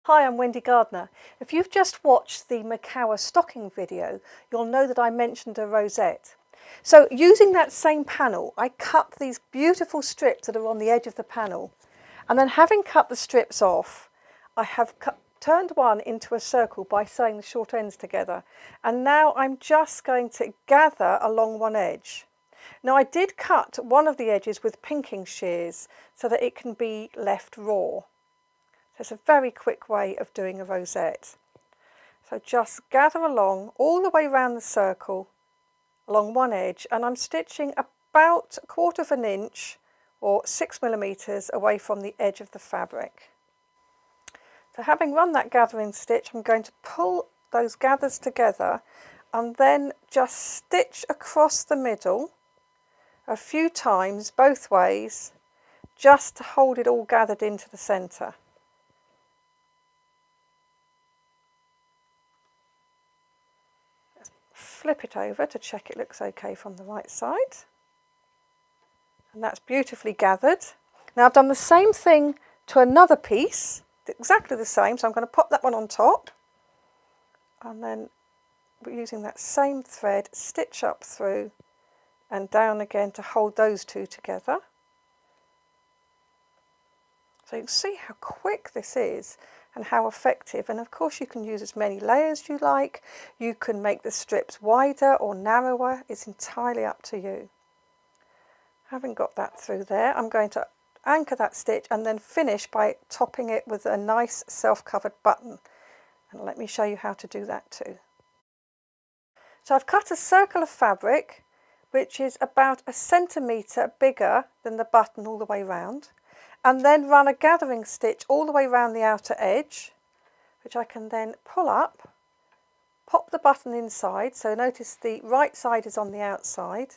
Hi, I'm Wendy Gardner. If you've just watched the Macawa stocking video, you'll know that I mentioned a rosette. So using that same panel, I cut these beautiful strips that are on the edge of the panel. And then having cut the strips off, I have turned one into a circle by sewing the short ends together. And now I'm just going to gather along one edge. Now I did cut one of the edges with pinking shears so that it can be left raw. It's a very quick way of doing a rosette. So just gather along all the way around the circle along one edge, and I'm stitching about 1/4 of an inch or 6mm away from the edge of the fabric. So having run that gathering stitch, I'm going to pull those gathers together and then just stitch across the middle a few times both ways, just to hold it all gathered into the centre. Flip it over to check it looks okay from the right side, and that's beautifully gathered. Now I've done the same thing to another piece, exactly the same, so I'm going to pop that one on top and then using that same thread stitch up through and down again to hold those two together. So you can see how quick this is and how effective, and of course you can use as many layers as you like. You can make the strips wider or narrower, it's entirely up to you. Having got that through there, I'm going to anchor that stitch and then finish by topping it with a nice self-covered button, and let me show you how to do that too. So I've cut a circle of fabric which is about 1 centimetre bigger than the button all the way round, and then run a gathering stitch all the way around the outer edge, which I can then pull up, pop the button inside, so notice the right side is on the outside,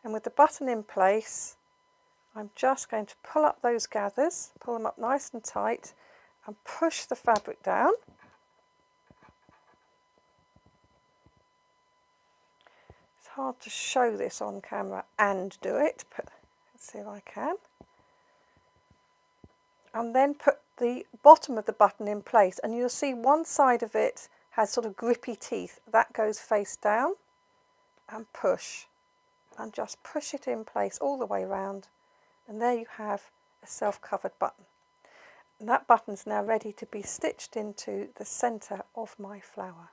and with the button in place I'm just going to pull up those gathers, pull them up nice and tight and push the fabric down. It's hard to show this on camera and do it, but let's see if I can. And then put the bottom of the button in place, and you'll see one side of it has sort of grippy teeth. That goes face down, and push, and just push it in place all the way around, and there you have a self-covered button. And that button's now ready to be stitched into the centre of my flower.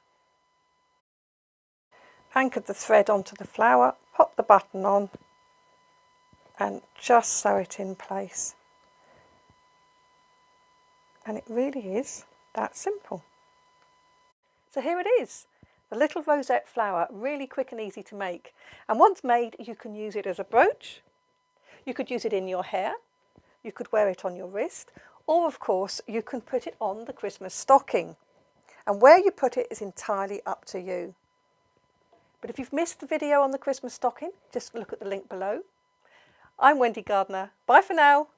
Anchored the thread onto the flower, pop the button on and just sew it in place. And it really is that simple. So here it is, the little rosette flower, really quick and easy to make. And once made, you can use it as a brooch, you could use it in your hair, you could wear it on your wrist, or of course you can put it on the Christmas stocking. And where you put it is entirely up to you. But if you've missed the video on the Christmas stocking, just look at the link below. I'm Wendy Gardner. Bye for now.